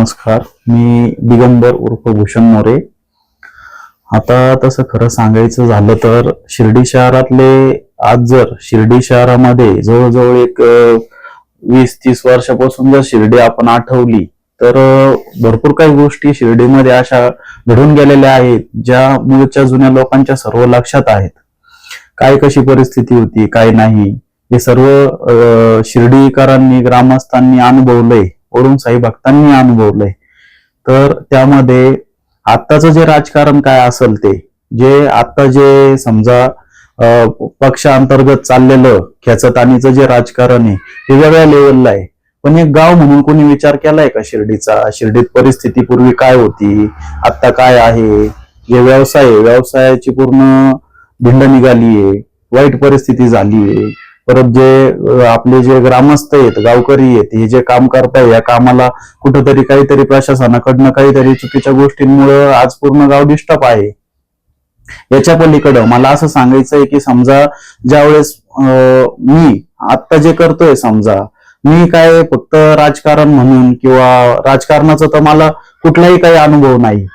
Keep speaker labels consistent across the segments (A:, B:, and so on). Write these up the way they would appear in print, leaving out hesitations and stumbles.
A: नमस्कार. मी दिगंबर उर्फ भूषण मोरे. आता तसं खरं सांगायचं झालं तर शिर्डी शहरातले आज जर शिर्डी शहरामध्ये जवळजवळ एक 20-30 वर्षापासून जर शिर्डी आपण आठवली तर भरपूर काही गोष्टी शिर्डीमध्ये अशा घडून गेलेल्या आहेत ज्या मूळच्या जुन्या लोकांच्या सर्व लक्षात आहेत. काय कशी परिस्थिती होती काय नाही हे सर्व शिर्डीकरांनी ग्रामस्थांनी अनुभवलंय, वरून साई भक्तांनी अनुभवलंय. तर त्यामध्ये आत्ताचं जे राजकारण काय असेल ते जे आता जे समजा पक्षांतर्गत चाललेलं खेचतानीचं जे राजकारण आहे ते वेगळ्या लेवलला आहे. पण एक गाव म्हणून कोणी विचार केलाय का शिर्डीचा? शिर्डीत परिस्थिती पूर्वी काय होती, आता काय आहे? जे व्यवसायाची पूर्ण भिंड निघालीये, वाईट परिस्थिती झालीये. परत जे आपले जे ग्रामस्थ आहेत, गावकरी आहेत, हे जे काम करताय या कामाला कुठंतरी काहीतरी प्रशासनाकडनं काहीतरी चुकीच्या गोष्टींमुळे आज पूर्ण गाव डिस्टर्ब आहे. याच्या पलीकडं मला असं सांगायचंय की समजा ज्यावेळेस मी आता जे करतोय, समजा मी काय फक्त राजकारण म्हणून किंवा राजकारणाचा तर मला कुठलाही काही अनुभव नाही,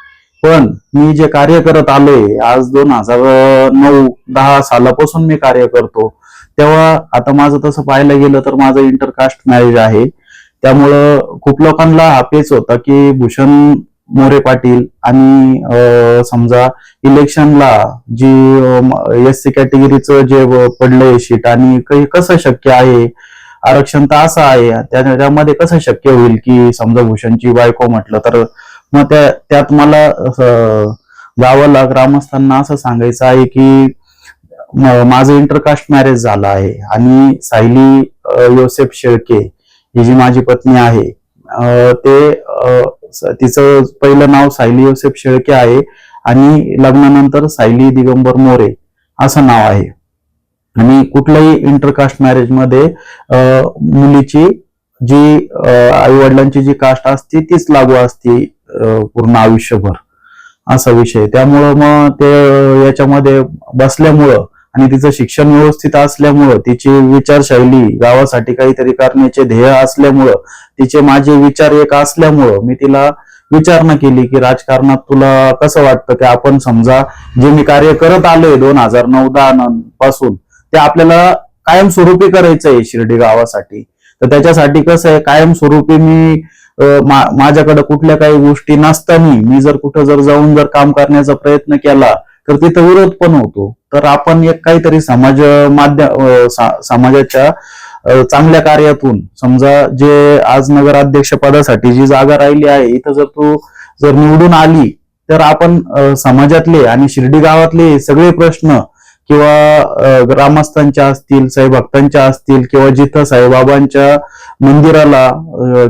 A: पण मी जे कार्य करत आलोय आज 2009-10 सालापासून मी कार्य करतो, तेव्हा आता माझं तसं पाहायला गेलं तर माझं इंटरकास्ट मॅरेज आहे. त्यामुळं खूप लोकांना हा पेच होता की भूषण मोरे पाटील आणि समजा इलेक्शनला जी SC कॅटेगरीचं जे पडलंय शीट आणि कसं शक्य आहे, आरक्षण तर असं आहे, त्यामध्ये कसं शक्य होईल की समजा भूषणची बायको म्हटलं तर मग त्यात मला गावाला ग्रामस्थांना असं सांगायचं आहे की माझं इंटरकास्ट मॅरेज झालं आहे आणि सायली योसेफ शेळके ही जी माझी पत्नी आहे तिचं पहिलं नाव सायली योसेफ शेळके आहे आणि लग्नानंतर सायली दिगंबर मोरे असं नाव आहे. आणि कुठल्याही इंटरकास्ट मॅरेज मध्ये मुलीची जी आई वडिलांची जी कास्ट असते तीच लागू असते पूर्ण आयुष्यभर, असा विषय. त्यामुळं मग ते याच्यामध्ये बसल्यामुळं आणि तिचं शिक्षण व्यवस्थित असल्यामुळं, तिची विचारशैली गावासाठी काहीतरी करण्याचे ध्येय असल्यामुळं, तिचे माझे विचार एक असल्यामुळं मी तिला विचारणा केली की राजकारणात तुला कसं वाटतं की आपण समजा जे मी कार्य करत आलोय 2009-10 पासून ते आपल्याला कायमस्वरूपी करायचंय शिर्डी गावासाठी. तर त्याच्यासाठी कसं आहे, कायमस्वरूपी मी माझ्याकडे कुठल्या काही गोष्टी नसताना मी जर कुठं जाऊन काम करण्याचा प्रयत्न केला तर तिथं विरोध पण होतो. तर आपण एक काहीतरी समाजाच्या चांगल्या कार्यातून समजा जे आज नगराध्यक्ष पदासाठी जी जागा राहिली आहे इथं जर निवडून आली तर आपण समाजातले आणि शिर्डी गावातले सगळे प्रश्न किंवा ग्रामस्थांच्या असतील, साईभक्तांच्या असतील किंवा जिथं साईबाबांच्या मंदिराला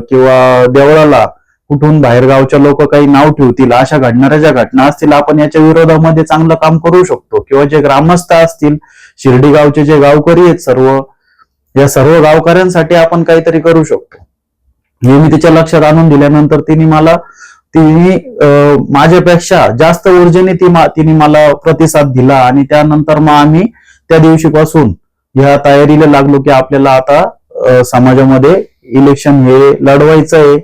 A: किंवा देवळाला कुठून बाहेरगावच्या लोक काही नाव ठेवतील अशा घडणाऱ्या ज्या घटना असतील आपण याच्या विरोधामध्ये चांगलं काम करू शकतो. किंवा जे ग्रामस्थ असतील, शिर्डी गावचे जे गावकरी आहेत सर्व, या सर्व गावकऱ्यांसाठी आपण काहीतरी करू शकतो. हे मी तिच्या लक्षात आणून दिल्यानंतर तिने माझ्यापेक्षा जास्त ऊर्जेने तिने मला प्रतिसाद दिला आणि त्यानंतर मग आम्ही त्या दिवशीपासून ह्या तयारीला लागलो की आपल्याला आता समाजामध्ये इलेक्शन हे लढवायचं आहे,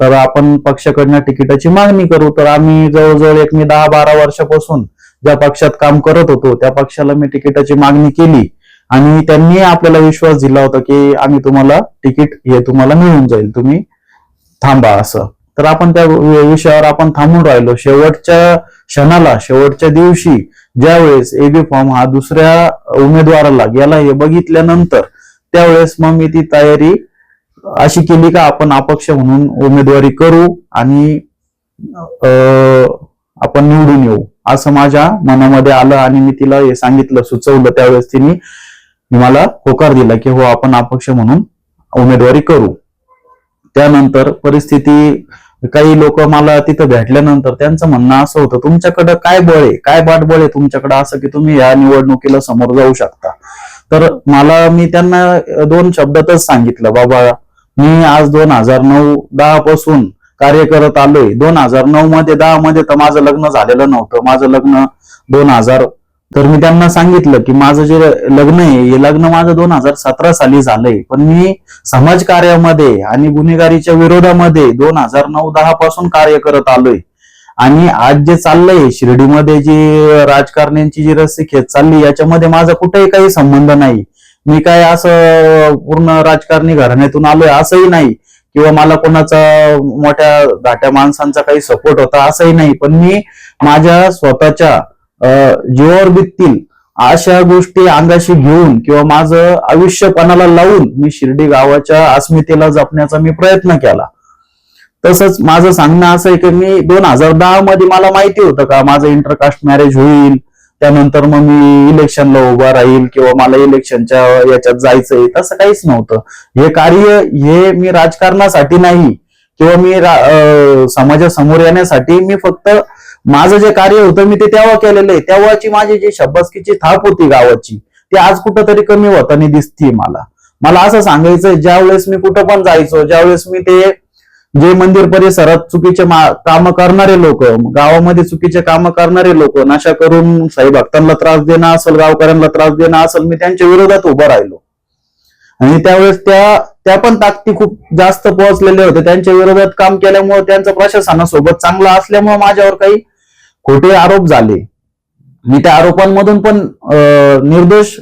A: तर आपण पक्षाकडनं तिकिटाची मागणी करू. तर आम्ही जवळजवळ मी 10-12 वर्षापासून ज्या पक्षात काम करत होतो त्या पक्षाला मी तिकिटाची मागणी केली आणि त्यांनी आपल्याला विश्वास दिला होता की आम्ही तुम्हाला तिकीट हे तुम्हाला मिळून जाईल, तुम्ही थांबा असं. तर आपण त्या विषयावर आपण थांबून राहिलो. शेवटच्या क्षणाला, शेवटच्या दिवशी ज्यावेळेस AB फॉर्म हा दुसऱ्या उमेदवाराला गेला हे बघितल्यानंतर त्यावेळेस मग मी ती तयारी अशी केली का आपण अपक्ष म्हणून उमेदवारी करू आणि आपण निवडून येऊ असं माझ्या मनामध्ये आलं आणि मी तिला हे सांगितलं, सुचवलं. त्यावेळेस तिने मला होकार दिला की हो आपण अपक्ष म्हणून उमेदवारी करू. त्यानंतर परिस्थिती, काही लोक मला तिथं भेटल्यानंतर त्यांचं म्हणणं असं होतं, तुमच्याकडं काय बळ आहे, काय पाठबळ आहे तुमच्याकडं असं की तुम्ही या निवडणुकीला समोर जाऊ शकता. तर मी त्यांना 2 शब्दातच सांगितलं, बाबा मी आज 2009-10 पासून कार्य करत आलोय. 2009 मध्ये 10 मध्ये तर माझं लग्न झालेलं नव्हतं. माझं लग्न तर मी त्यांना सांगितलं की माझं जे लग्न आहे हे लग्न माझं 2017 साली झालंय, पण मी समाजकार्यामध्ये आणि गुन्हेगारीच्या विरोधामध्ये 2009-10 पासून कार्य करत आलोय. आणि आज जे चाललंय शिर्डीमध्ये जी राजकारण्यांची जी रस्सीखेच चालली याच्यामध्ये माझा कुठेही काही संबंध नाही. मी काय असं पूर्ण राजकारणी घराण्यातून आलोय असंही नाही, किंवा मला कोणाचा मोठ्या धाट्या माणसांचा काही सपोर्ट होता असंही नाही. पण मी माझ्या स्वतःच्या जीवावर बिततील अशा गोष्टी अंगाशी घेऊन किंवा माझं आयुष्य पणाला लावून मी शिर्डी गावाच्या अस्मितेला जपण्याचा मी प्रयत्न केला. तसंच माझं सांगणं असं आहे की मी 2010 मध्ये मला माहिती होतं का माझं इंटरकास्ट मॅरेज होईल, त्यानंतर मग मी इलेक्शनला उभा राहील किंवा मला इलेक्शनच्या याच्यात जायचंय, तसं काहीच नव्हतं. हे कार्य हे मी राजकारणासाठी नाही किंवा मी समाजासमोर येण्यासाठी, मी फक्त माझं जे कार्य होतं मी ते तेव्हा केलेलं आहे. तेव्हाची माझी जी शब्बासकीची थाप होती गावाची ती आज कुठंतरी कमी होताना दिसतीये मला असं सांगायचंय, ज्यावेळेस मी कुठं पण जायचो, ज्यावेळेस मी ते जे मंदिर परिसरात चुकीचे काम करणारे लोक, गावामध्ये चुकीचे काम करणारे लोक, नशा करून साई भक्तांना त्रास देणं असेल, गावकऱ्यांना त्रास देणं असेल, मी त्यांच्या विरोधात उभं राहिलो. आणि त्यावेळेस त्या पण ताकदी खूप जास्त पोहोचलेले होते. त्यांच्या विरोधात काम केल्यामुळे, त्यांचं प्रशासनासोबत चांगलं असल्यामुळे माझ्यावर काही खोटे आरोप झाले. मी त्या आरोपांमधून पण निर्दोष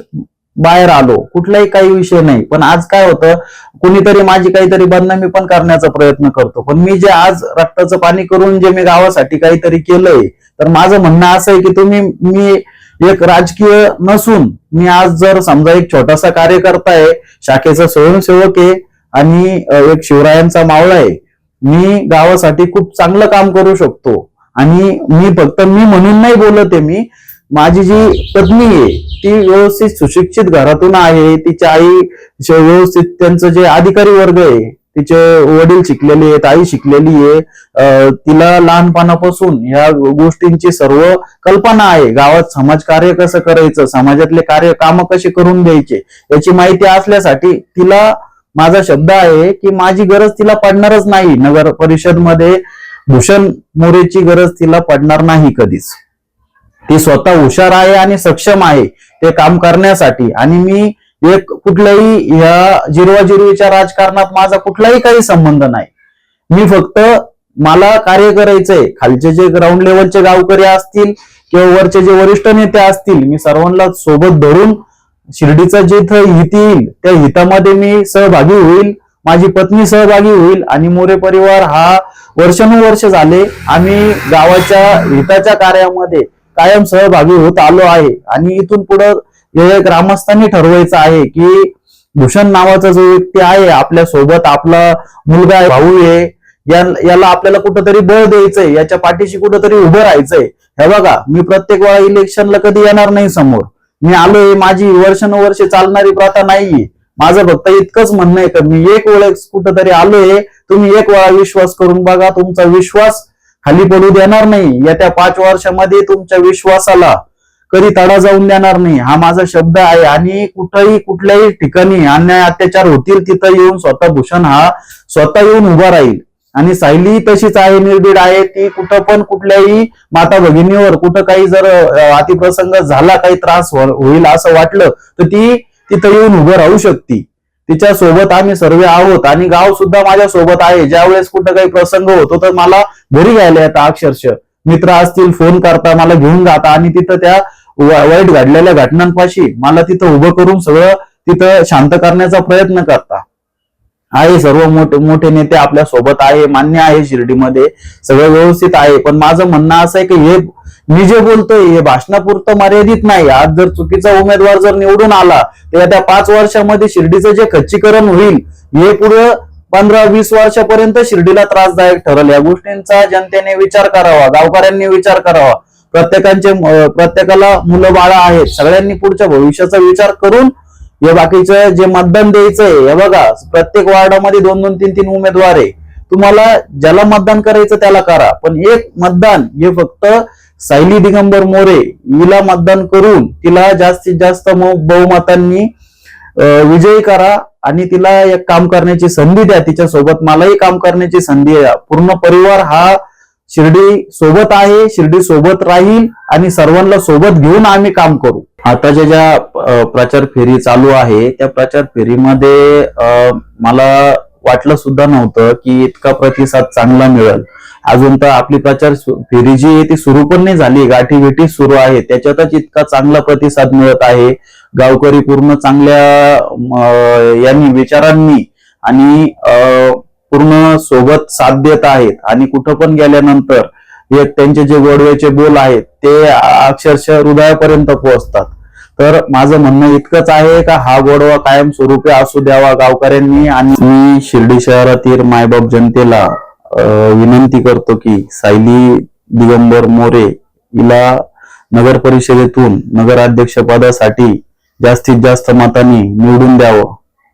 A: बाहेर आलो, कुठलाही काही विषय नाही. पण आज काय होतं, कुणीतरी माझी काहीतरी बदनामी पण करण्याचा प्रयत्न करतो. पण मी जे आज रक्ताचं पाणी करून जे मी गावासाठी काहीतरी केलंय, तर माझं म्हणणं असं आहे की मी एक राजकीय नसून मी आज जर समजा एक छोटासा कार्यकर्ता आहे, शाखेचा स्वयंसेवक आहे आणि एक शिवरायांचा मावळा आहे, मी गावासाठी खूप चांगलं काम करू शकतो. आणि मी फक्त मी म्हणून नाही बोलत आहे, मी माझी जी पत्नी आहे ती व्यवस्थित सुशिक्षित घरातून आहे, तिची आई व्यवस्थित, त्यांचं जे अधिकारी वर्ग आहे, तिचे वडील शिकलेले आहेत, आई शिकलेली आहे, तिला लहानपणापासून या गोष्टींची सर्व कल्पना आहे. गावात समाजकार्य कसं करायचं, समाजातले काम कसे करून द्यायचे याची माहिती असल्यासाठी तिला माझा शब्द आहे की माझी गरज तिला पडणारच नाही. नगर परिषद मध्ये भूषण मोरेची गरज तिला पडणार नाही कधीच. ती स्वतः हुशार आहे आणि सक्षम आहे ते काम करण्यासाठी. आणि मी एक कुठल्याही या जिरवाजिरवीच्या राजकारणात माझा कुठलाही काही संबंध नाही. मी फक्त मला कार्य करायचंय. खालचे जे ग्राउंड लेवलचे गावकरी असतील किंवा वरचे जे वरिष्ठ नेते असतील, मी सर्वांना सोबत धरून शिर्डीचं जे हित येईल त्या हितामध्ये मी सहभागी होईल, माझी पत्नी सहभागी होईल. आणि मोरे परिवार हा वर्षानुवर्ष झाले आम्ही गावाच्या हिताच्या कार्यामध्ये कायम सहभागी होत आलो आहे. आणि इथून पुढे हे ग्रामस्थांनी ठरवायचं आहे की भूषण नावाचा जो व्यक्ती आहे आपल्या सोबत, आपला मुलगा आहे, भाऊ आहे, याला आपल्याला कुठंतरी बळ द्यायचंय, याच्या पाठीशी कुठंतरी उभं राहायचंय. हे बघा, मी प्रत्येक वेळा इलेक्शनला कधी येणार नाही समोर. मी आलोय, माझी वर्षानुवर्षे चालणारी प्रथा नाहीये. माझं फक्त इतकंच म्हणणं आहे की मी एक वेळेस कुठंतरी आलोय, तुम्ही एक वेळा विश्वास करून बघा, तुमचा विश्वास खाली पडू देणार नाही. येत्या 5 वर्षामध्ये तुमच्या विश्वासाला कधी तडा जाऊन देणार नाही, हा माझा शब्द आहे. आणि कुठल्याही ठिकाणी अन्याय अत्याचार होतील तिथं येऊन स्वतः भूषण हा स्वतः येऊन उभा राहील. आणि सायली तशीच आहे, निर्भीड आहे. ती कुठं पण कुठल्याही माता भगिनीवर कुठं काही जर अतिप्रसंग झाला, काही त्रास होईल असं वाटलं तर ती तिथं येऊन उभं राहू शकते. तिच्या सोबत आम्ही सर्व आहोत आणि गाव सुद्धा माझ्या सोबत आहे. ज्यावेळेस कुठं काही प्रसंग होतो तर मला घरी घ्यायला येतात, अक्षरशः मित्र असतील फोन करता, मला घेऊन जाता आणि तिथं त्या वाईट घडलेल्या घटनांपाशी मला तिथं उभं करून सगळं तिथं शांत करण्याचा प्रयत्न करता आहे. सर्व मोठे नेते आपल्या सोबत आहे, मान्य आहे, शिर्डीमध्ये सगळं व्यवस्थित आहे. पण माझं म्हणणं असं आहे की हे मी जे बोलतोय हे भाषणापुरतं मर्यादित नाही. आज जर चुकीचा उमेदवार जर निवडून आला तर त्या 5 वर्षामध्ये शिर्डीचं जे खच्चीकरण होईल हे पुढे 15-20 वर्षापर्यंत शिर्डीला त्रासदायक ठरेल. या गोष्टींचा जनतेने विचार करावा, गावकऱ्यांनी विचार करावा. प्रत्येकाला मुलं बाळा आहेत, सगळ्यांनी पुढच्या भविष्याचा विचार करून हे बाकीचं जे मतदान द्यायचंय, हे बघा प्रत्येक वार्डामध्ये 2-2, 3-3 उमेदवार आहे. तुम्हाला ज्याला मतदान करायचं त्याला करा, पण एक मतदान हे फक्त सायली दिगंबर मोरे हिला मतदान करून तिला जास्तीत जास्त बहुमतांनी विजयी करा आणि तिला एक काम करण्याची संधी द्या. तिच्या सोबत मलाही काम करण्याची संधी द्या. पूर्ण परिवार हा शिर्डी सोबत आहे, शिर्डी सोबत राहील आणि सर्वांना सोबत घेऊन आम्ही काम करू. आताच्या ज्या प्रचार फेरी चालू आहे त्या प्रचार फेरीमध्ये मला वाटलं सुद्धा नव्हतं की इतका प्रतिसाद चांगला मिळेल. अजून तर आपली प्रचार फेरी जी आहे ती सुरू पण नाही झाली, गाठी भेटी सुरू आहे, त्याच्यातच इतका चांगला प्रतिसाद मिळत आहे. गावकरी पूर्ण चांगल्या यांनी विचारांनी आणि पूर्ण सोबत साथ देत आहेत आणि कुठं पण गेल्यानंतर त्यांचे जे गोडव्याचे बोल आहेत ते अक्षरशः हृदयापर्यंत पोहोचतात. तर माझं म्हणणं इतकंच आहे का हा गोडवा कायमस्वरूपी असू द्यावा गावकऱ्यांनी. आणि मी शिर्डी शहरातील मायबाप जनतेला विनंती करतो की सायली दिगंबर मोरे हिला नगर परिषदेतून नगराध्यक्ष पदासाठी जास्तीत जास्त मतांनी निवडून द्यावं.